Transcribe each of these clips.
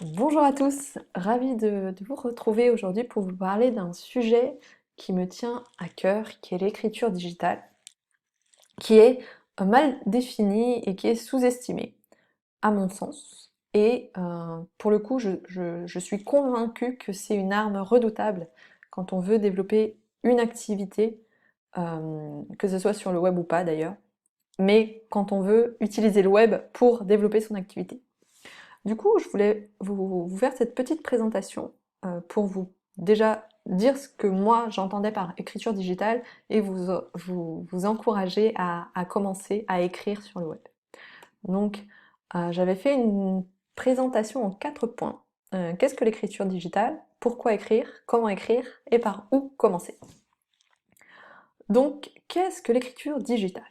Bonjour à tous, ravie de vous retrouver aujourd'hui pour vous parler d'un sujet qui me tient à cœur, qui est l'écriture digitale, qui est mal définie et qui est sous-estimée, à mon sens. Et pour le coup, je suis convaincue que c'est une arme redoutable quand on veut développer une activité, que ce soit sur le web ou pas d'ailleurs, mais quand on veut utiliser le web pour développer son activité. Du coup, je voulais vous faire cette petite présentation pour vous déjà dire ce que moi j'entendais par écriture digitale et vous encourager à commencer à écrire sur le web. Donc, j'avais fait une présentation en 4 points. Qu'est-ce que l'écriture digitale? Pourquoi écrire? Comment écrire? Et par où commencer? Donc, qu'est-ce que l'écriture digitale?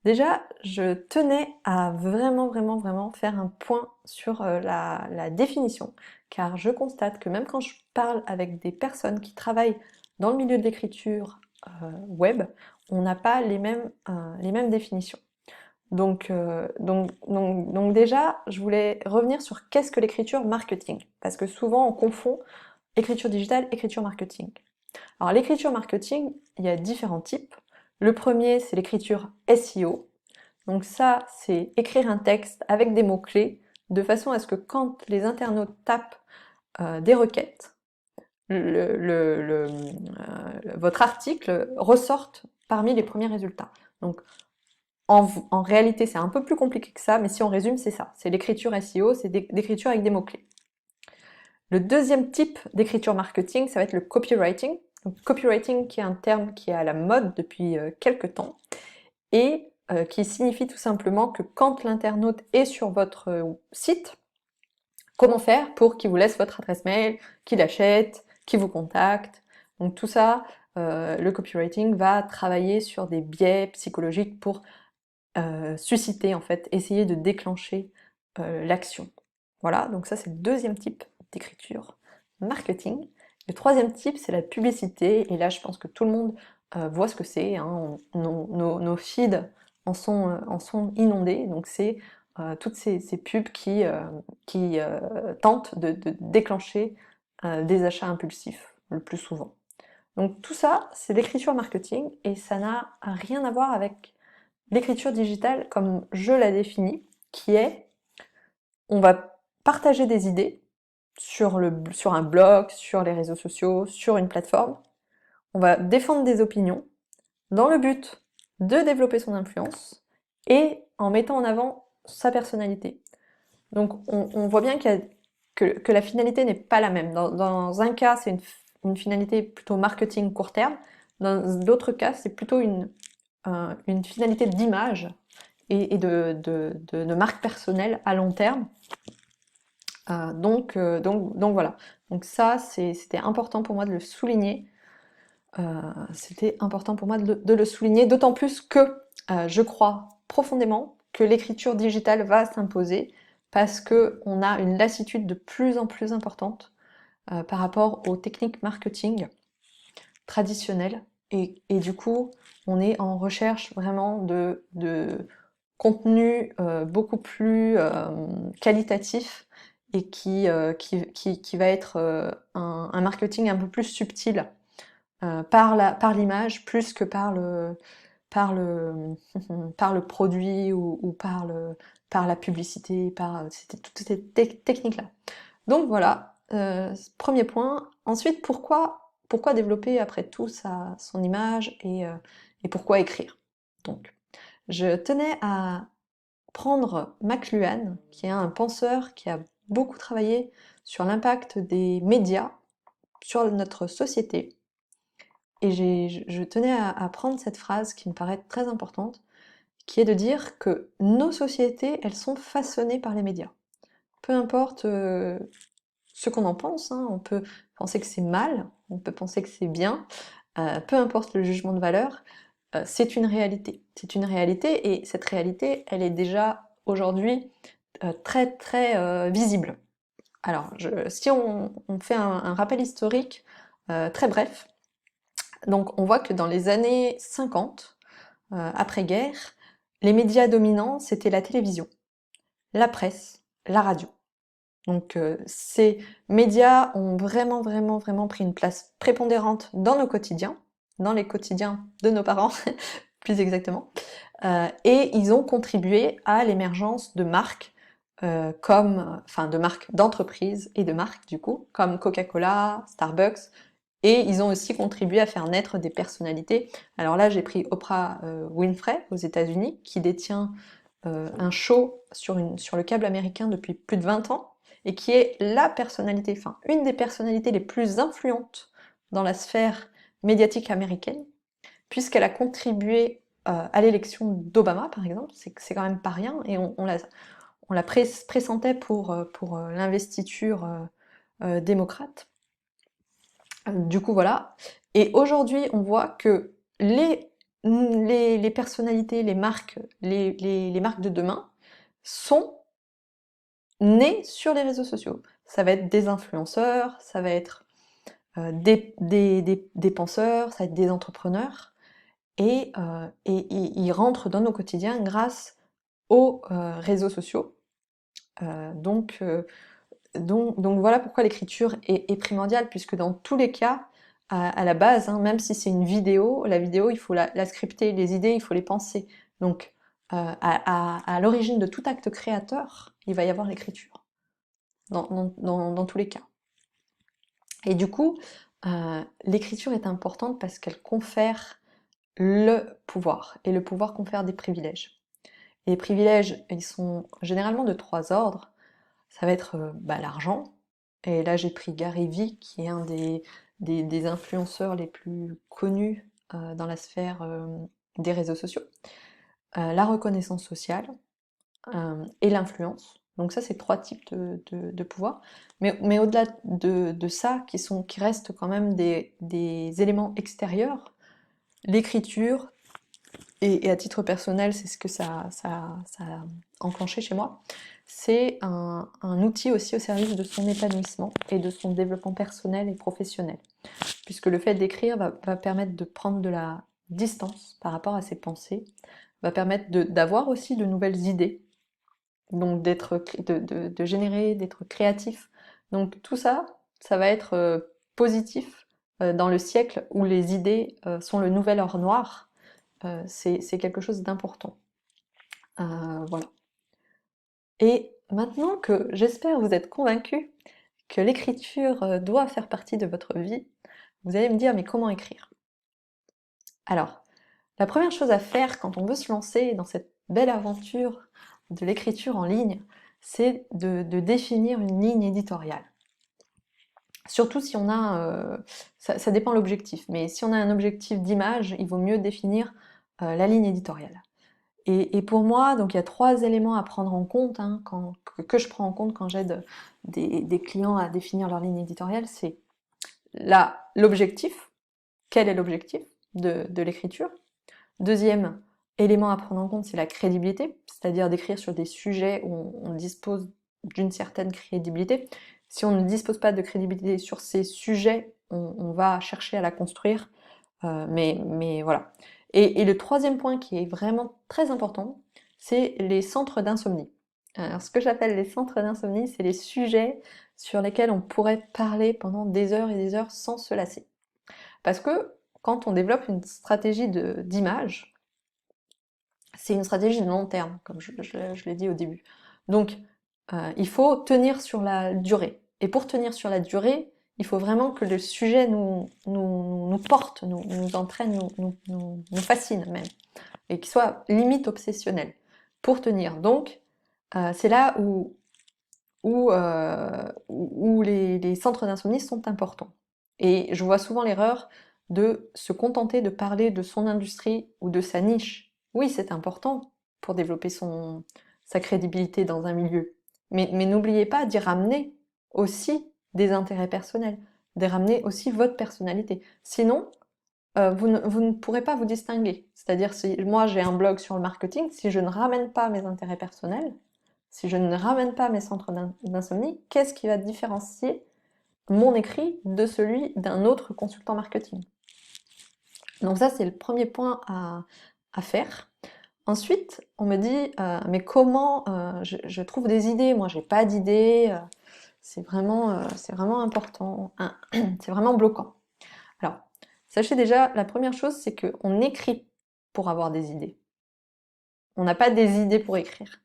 Déjà, je tenais à vraiment faire un point sur la définition, car je constate que même quand je parle avec des personnes qui travaillent dans le milieu de l'écriture web, on n'a pas les mêmes définitions. Donc déjà, je voulais revenir sur qu'est-ce que l'écriture marketing, parce que souvent on confond écriture digitale, écriture marketing. Alors l'écriture marketing, il y a différents types. Le premier, c'est l'écriture SEO. Donc ça, c'est écrire un texte avec des mots-clés, de façon à ce que quand les internautes tapent des requêtes, votre article ressorte parmi les premiers résultats. Donc en réalité, c'est un peu plus compliqué que ça, mais si on résume, c'est ça. C'est l'écriture SEO, c'est l'écriture avec des mots-clés. Le deuxième type d'écriture marketing, ça va être le copywriting. Donc, copywriting qui est un terme qui est à la mode depuis quelques temps et qui signifie tout simplement que quand l'internaute est sur votre site, comment faire pour qu'il vous laisse votre adresse mail, qu'il achète, qu'il vous contacte. Donc tout ça, le copywriting va travailler sur des biais psychologiques pour susciter, en fait, essayer de déclencher l'action. Voilà, donc ça c'est le deuxième type d'écriture marketing. Le troisième type, c'est la publicité, et là je pense que tout le monde voit ce que c'est, hein. Nos feeds en sont inondés, donc c'est toutes ces pubs qui tentent de déclencher des achats impulsifs, le plus souvent. Donc tout ça, c'est l'écriture marketing, et ça n'a rien à voir avec l'écriture digitale comme je la définis, qui est, on va partager des idées sur un blog, sur les réseaux sociaux, sur une plateforme, on va défendre des opinions dans le but de développer son influence et en mettant en avant sa personnalité. Donc on voit bien que la finalité n'est pas la même. Dans un cas, c'est une finalité plutôt marketing court terme, dans d'autres cas, c'est plutôt une finalité d'image et de marque personnelle à long terme. Donc voilà. Donc ça, c'était important pour moi de le souligner. C'était important pour moi de le souligner, d'autant plus que je crois profondément que l'écriture digitale va s'imposer parce que on a une lassitude de plus en plus importante par rapport aux techniques marketing traditionnelles et du coup on est en recherche vraiment de contenu beaucoup plus qualitatif et qui va être un marketing un peu plus subtil par l'image plus que par le, par le produit ou par la publicité, c'était toutes ces techniques-là. Donc voilà, premier point. Ensuite, pourquoi développer après tout son image et pourquoi écrire? Donc, je tenais à prendre McLuhan, qui est un penseur qui a beaucoup travaillé sur l'impact des médias sur notre société. Et je tenais à prendre cette phrase qui me paraît très importante, qui est de dire que nos sociétés, elles sont façonnées par les médias. Peu importe ce qu'on en pense, hein, on peut penser que c'est mal, on peut penser que c'est bien, peu importe le jugement de valeur, c'est une réalité. C'est une réalité et cette réalité, elle est déjà aujourd'hui très visible. Alors, si on fait un rappel historique très bref, donc on voit que dans les années 50, après-guerre, les médias dominants, c'était la télévision, la presse, la radio. Donc ces médias ont vraiment, vraiment, vraiment pris une place prépondérante dans nos quotidiens, dans les quotidiens de nos parents, plus exactement, et ils ont contribué à l'émergence de marques enfin de marques d'entreprises et de marques du coup, comme Coca-Cola, Starbucks, et ils ont aussi contribué à faire naître des personnalités. Alors là, j'ai pris Oprah Winfrey aux États-Unis, qui détient un show sur le câble américain depuis plus de 20 ans, et qui est la personnalité, enfin une des personnalités les plus influentes dans la sphère médiatique américaine, puisqu'elle a contribué à l'élection d'Obama, par exemple. C'est quand même pas rien, et on la pressentait pour l'investiture démocrate. Du coup, voilà. Et aujourd'hui, on voit que les personnalités, les marques, les marques de demain sont nées sur les réseaux sociaux. Ça va être des influenceurs, ça va être des penseurs, ça va être des entrepreneurs, et ils rentrent dans nos quotidiens grâce aux réseaux sociaux. Donc voilà pourquoi l'écriture est primordiale, puisque dans tous les cas, à la base, hein, même si c'est une vidéo, la vidéo, il faut la scripter, les idées, il faut les penser. Donc à l'origine de tout acte créateur, il va y avoir l'écriture, dans tous les cas. Et du coup, l'écriture est importante parce qu'elle confère le pouvoir, et le pouvoir confère des privilèges. Et les privilèges, ils sont généralement de 3 ordres. Ça va être l'argent, et là j'ai pris Gary Vee, qui est un des influenceurs les plus connus dans la sphère des réseaux sociaux. La reconnaissance sociale et l'influence. Donc ça, c'est 3 types de pouvoir. Mais au-delà de ça, qui restent quand même des éléments extérieurs, l'écriture, et à titre personnel, c'est ce que ça a enclenché chez moi, c'est un outil aussi au service de son épanouissement et de son développement personnel et professionnel. Puisque le fait d'écrire va permettre de prendre de la distance par rapport à ses pensées, va permettre d'avoir aussi de nouvelles idées, donc de générer, d'être créatif. Donc tout ça, ça va être positif dans le siècle où les idées sont le nouvel or noir. C'est quelque chose d'important. Voilà. Et maintenant que j'espère vous êtes convaincus que l'écriture doit faire partie de votre vie, vous allez me dire, mais comment écrire? Alors, la première chose à faire quand on veut se lancer dans cette belle aventure de l'écriture en ligne, c'est de définir une ligne éditoriale. Surtout si on a, ça dépend de l'objectif, mais si on a un objectif d'image, il vaut mieux définir la ligne éditoriale. Et pour moi, donc il y a 3 éléments à prendre en compte, hein, que je prends en compte quand j'aide des clients à définir leur ligne éditoriale, c'est l'objectif. Quel est l'objectif de l'écriture? Deuxième élément à prendre en compte, c'est la crédibilité, c'est-à-dire d'écrire sur des sujets où on dispose d'une certaine crédibilité. Si on ne dispose pas de crédibilité sur ces sujets, on va chercher à la construire, mais voilà. Et le troisième point qui est vraiment très important, c'est les centres d'insomnie. Alors ce que j'appelle les centres d'insomnie, c'est les sujets sur lesquels on pourrait parler pendant des heures et des heures sans se lasser. Parce que quand on développe une stratégie d'image, c'est une stratégie de long terme, comme je l'ai dit au début. Donc, il faut tenir sur la durée. Et pour tenir sur la durée, il faut vraiment que le sujet nous porte, nous entraîne, nous fascine même, et qu'il soit limite obsessionnel pour tenir. Donc, c'est là où les centres d'insomnie sont importants. Et je vois souvent l'erreur de se contenter de parler de son industrie ou de sa niche. Oui, c'est important pour développer sa crédibilité dans un milieu. Mais n'oubliez pas d'y ramener aussi des intérêts personnels, d'y ramener aussi votre personnalité. Sinon, vous ne pourrez pas vous distinguer. C'est-à-dire, si moi j'ai un blog sur le marketing, si je ne ramène pas mes intérêts personnels, si je ne ramène pas mes centres d'insomnie, qu'est-ce qui va différencier mon écrit de celui d'un autre consultant marketing? Donc ça, c'est le premier point à faire. Ensuite, on me dit, mais comment je trouve des idées? Moi, j'ai pas d'idées. c'est vraiment important, c'est vraiment bloquant. Alors, sachez déjà, la première chose, c'est qu'on écrit pour avoir des idées. On n'a pas des idées pour écrire.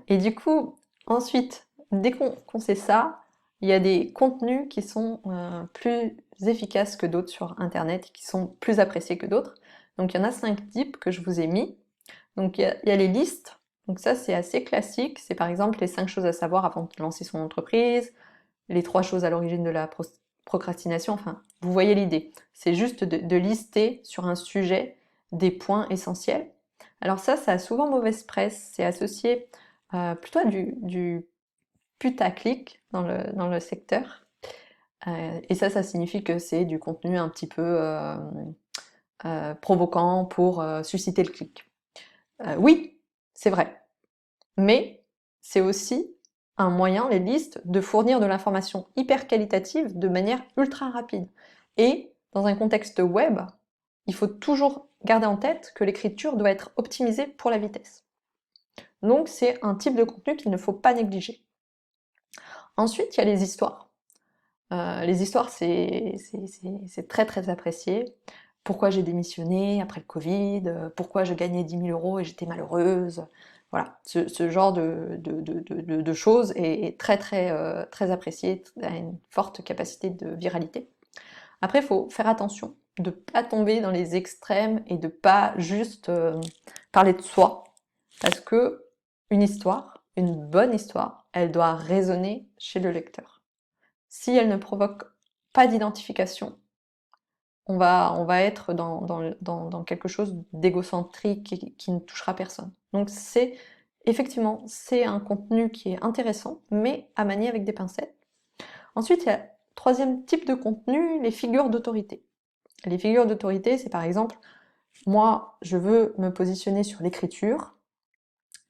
Et du coup, ensuite, dès qu'on sait ça, il y a des contenus qui sont plus efficaces que d'autres sur Internet, qui sont plus appréciés que d'autres. Donc il y en a 5 types que je vous ai mis. Donc il y a les listes. Donc ça, c'est assez classique. C'est par exemple les 5 choses à savoir avant de lancer son entreprise, les 3 choses à l'origine de la procrastination. Enfin, vous voyez l'idée. C'est juste de lister sur un sujet des points essentiels. Alors ça a souvent mauvaise presse. C'est associé plutôt à du putaclic dans le secteur. Et ça signifie que c'est du contenu un petit peu provoquant pour susciter le clic. Oui, c'est vrai. Mais c'est aussi un moyen, les listes, de fournir de l'information hyper qualitative de manière ultra rapide. Et dans un contexte web, il faut toujours garder en tête que l'écriture doit être optimisée pour la vitesse. Donc c'est un type de contenu qu'il ne faut pas négliger. Ensuite, il y a les histoires. Les histoires, c'est très très apprécié. Pourquoi j'ai démissionné après le Covid, pourquoi je gagnais 10 000 euros et j'étais malheureuse. Voilà, ce genre de choses est très très très apprécié, a une forte capacité de viralité. Après, il faut faire attention de ne pas tomber dans les extrêmes et de pas juste parler de soi, parce que une histoire, une bonne histoire, elle doit résonner chez le lecteur. Si elle ne provoque pas d'identification, on va être dans quelque chose d'égocentrique qui ne touchera personne. Donc c'est effectivement, c'est un contenu qui est intéressant, mais à manier avec des pincettes. Ensuite, il y a troisième type de contenu, les figures d'autorité. Les figures d'autorité, c'est par exemple, moi, je veux me positionner sur l'écriture,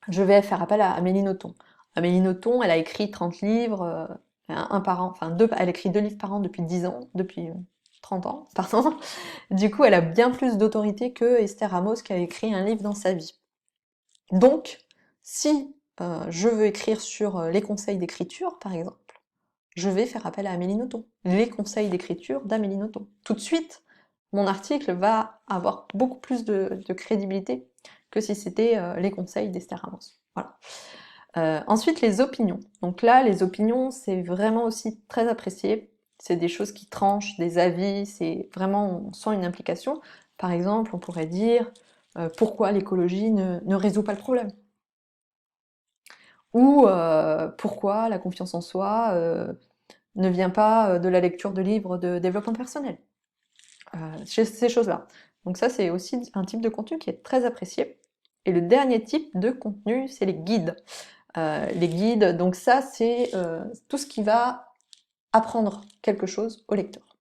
je vais faire appel à Amélie Nothomb. Amélie Nothomb, elle a écrit 30 livres, un par an, enfin elle écrit 2 livres par an depuis 10 ans, depuis 30 ans, pardon. Du coup, elle a bien plus d'autorité que Esther Ramos qui a écrit un livre dans sa vie. Donc, si je veux écrire sur les conseils d'écriture, par exemple, je vais faire appel à Amélie Nothomb. Les conseils d'écriture d'Amélie Nothomb. Tout de suite, mon article va avoir beaucoup plus de crédibilité que si c'était les conseils d'Esther Ramos. Voilà. Ensuite, les opinions. Donc là, les opinions, c'est vraiment aussi très apprécié. C'est des choses qui tranchent, des avis, c'est vraiment, on sent une implication. Par exemple, on pourrait dire pourquoi l'écologie ne résout pas le problème. Ou pourquoi la confiance en soi ne vient pas de la lecture de livres de développement personnel. Ces choses-là. Donc ça, c'est aussi un type de contenu qui est très apprécié. Et le dernier type de contenu, c'est les guides. Les guides, donc ça, c'est tout ce qui va apprendre quelque chose au lecteur.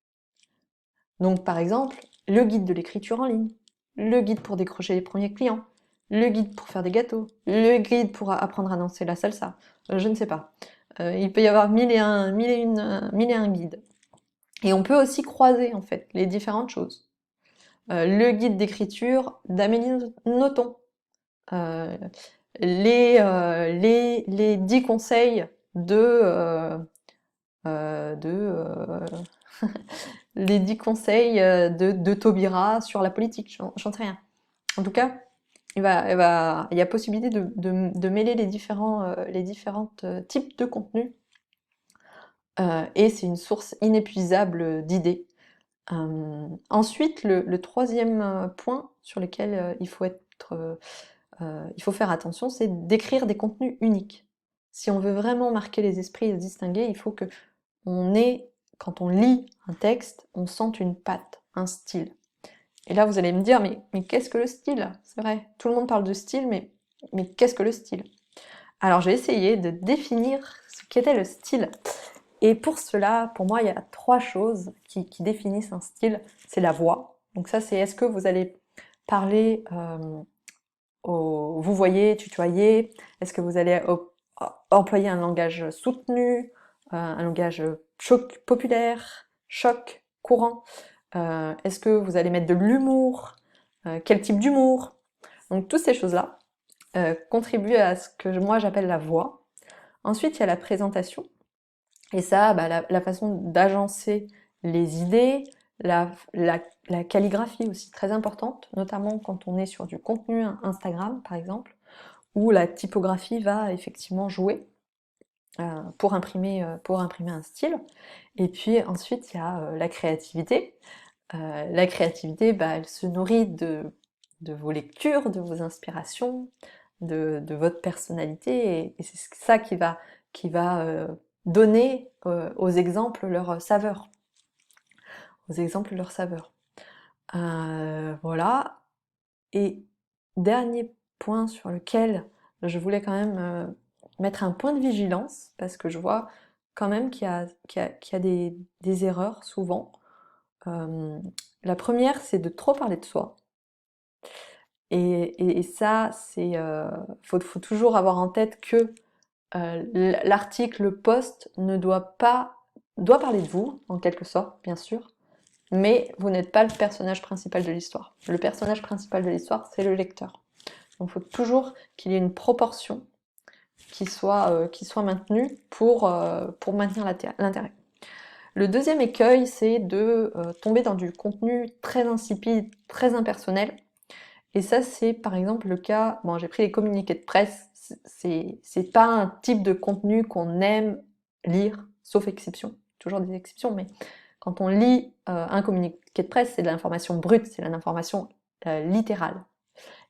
Donc par exemple, le guide de l'écriture en ligne, le guide pour décrocher les premiers clients, le guide pour faire des gâteaux, le guide pour apprendre à danser la salsa, je ne sais pas. Il peut y avoir mille et un guides. Et on peut aussi croiser en fait les différentes choses. Le guide d'écriture d'Amélie Nothomb, euh, les 10 conseils les 10 conseils de Taubira sur la politique, j'en sais rien. En tout cas, il y a possibilité de mêler les différentes types de contenus et c'est une source inépuisable d'idées. Ensuite, le troisième point sur lequel il faut faire attention, c'est d'écrire des contenus uniques. Si on veut vraiment marquer les esprits et se distinguer, il faut que quand on lit un texte, on sente une patte, un style. Et là, vous allez me dire, mais qu'est-ce que le style? C'est vrai, tout le monde parle de style, mais qu'est-ce que le style? Alors, j'ai essayé de définir ce qu'était le style. Et pour cela, pour moi, il y a 3 choses qui définissent un style. C'est la voix. Donc ça, c'est est-ce que vous allez parler vous voyez, tutoyer? Est-ce que vous allez employer un langage soutenu, un langage populaire, choc, courant? Est-ce que vous allez mettre de l'humour? Quel type d'humour? Donc toutes ces choses-là contribuent à ce que moi j'appelle la voix. Ensuite, il y a la présentation. Et ça, bah, la façon d'agencer les idées, la calligraphie aussi très importante, notamment quand on est sur du contenu Instagram par exemple, où la typographie va effectivement jouer pour imprimer un style. Et puis ensuite il y a la créativité. La créativité, bah, elle se nourrit de vos lectures, de vos inspirations, de votre personnalité, et c'est ça qui va donner aux exemples leur saveur. Aux exemples leur saveur. Voilà. Et dernier point sur lequel je voulais quand même mettre un point de vigilance, parce que je vois quand même qu'il y a des erreurs souvent. La première, c'est de trop parler de soi. Et ça, faut toujours avoir en tête que l'article, le post doit parler de vous, en quelque sorte, bien sûr, mais vous n'êtes pas le personnage principal de l'histoire. Le personnage principal de l'histoire, c'est le lecteur. Donc il faut toujours qu'il y ait une proportion qui soit maintenue pour maintenir l'intérêt. Le deuxième écueil, c'est de tomber dans du contenu très insipide, très impersonnel. Et ça, c'est par exemple le cas, bon, j'ai pris les communiqués de presse, c'est pas un type de contenu qu'on aime lire, sauf exception, toujours des exceptions, mais quand on lit un communiqué de presse, c'est de l'information brute, c'est de l'information littérale.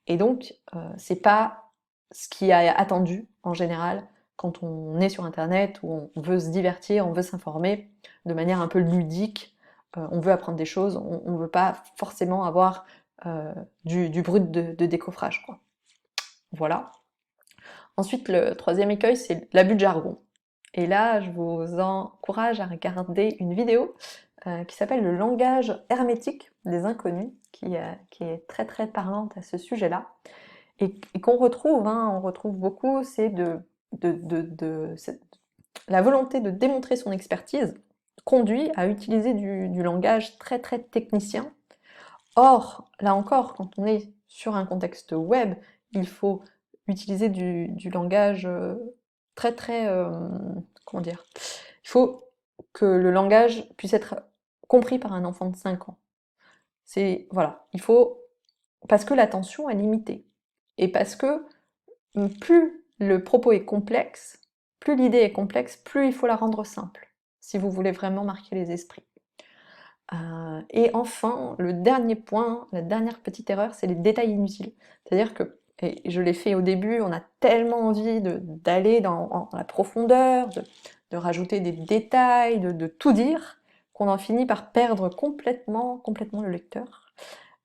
Et donc, c'est pas ce qui est attendu en général quand on est sur Internet, où on veut se divertir, on veut s'informer de manière un peu ludique, on veut apprendre des choses, on veut pas forcément avoir du brut de décoffrage, quoi. Voilà. Ensuite, le troisième écueil, c'est l'abus de jargon. Et là, je vous encourage à regarder une vidéo qui s'appelle Le langage hermétique des inconnus, qui est très très parlante à ce sujet-là, et qu'on retrouve, hein, on retrouve beaucoup, c'est la volonté de démontrer son expertise conduit à utiliser du langage très très technicien. Or, là encore, quand on est sur un contexte web, il faut utiliser du langage très très... comment dire? Il faut que le langage puisse être compris par un enfant de 5 ans. Voilà, il faut... Parce que l'attention est limitée. Et parce que plus le propos est complexe, plus l'idée est complexe, plus il faut la rendre simple, si vous voulez vraiment marquer les esprits. Et enfin, le dernier point, la dernière petite erreur, c'est les détails inutiles. C'est-à-dire que, et je l'ai fait au début, on a tellement envie d'aller dans la profondeur, de rajouter des détails, de tout dire, qu'on en finit par perdre complètement le lecteur.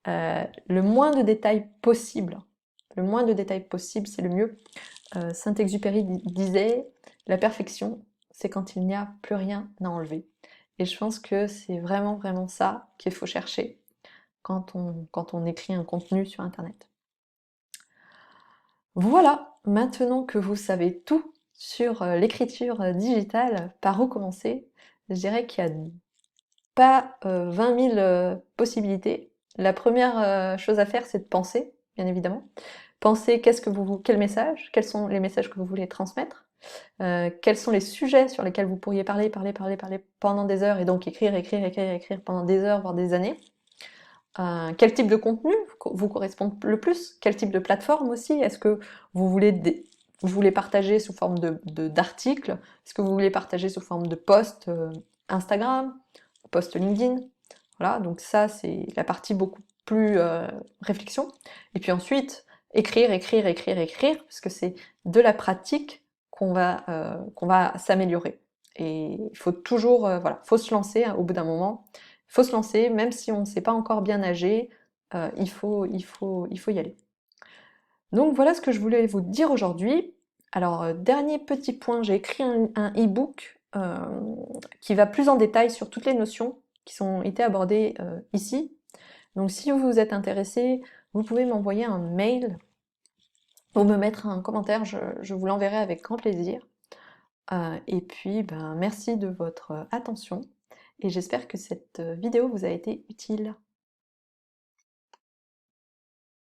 Le moins de détails possible, c'est le mieux. Saint-Exupéry disait « La perfection, c'est quand il n'y a plus rien à enlever ». Et je pense que c'est vraiment vraiment ça qu'il faut chercher quand on écrit un contenu sur Internet. Voilà, maintenant que vous savez tout sur l'écriture digitale, par où commencer, je dirais qu'il n'y a pas 20 000 possibilités. La première chose à faire, c'est de penser, bien évidemment. Penser quel message, quels sont les messages que vous voulez transmettre, quels sont les sujets sur lesquels vous pourriez parler pendant des heures, et donc écrire pendant des heures, voire des années. Quel type de contenu vous correspond le plus? Quel type de plateforme aussi? Est-ce que vous voulez partager sous forme d'articles? Est-ce que vous voulez partager sous forme de posts Instagram, posts LinkedIn? Voilà, donc ça c'est la partie beaucoup plus réflexion. Et puis ensuite, écrire, parce que c'est de la pratique qu'on va s'améliorer. Et il faut toujours, voilà, faut se lancer hein, au bout d'un moment. Il faut se lancer, même si on ne sait pas encore bien nager, il faut y aller. Donc voilà ce que je voulais vous dire aujourd'hui. Alors, dernier petit point, j'ai écrit un e-book qui va plus en détail sur toutes les notions qui ont été abordées ici. Donc si vous êtes intéressé, vous pouvez m'envoyer un mail ou me mettre un commentaire, je vous l'enverrai avec grand plaisir. Et puis, ben, merci de votre attention et j'espère que cette vidéo vous a été utile.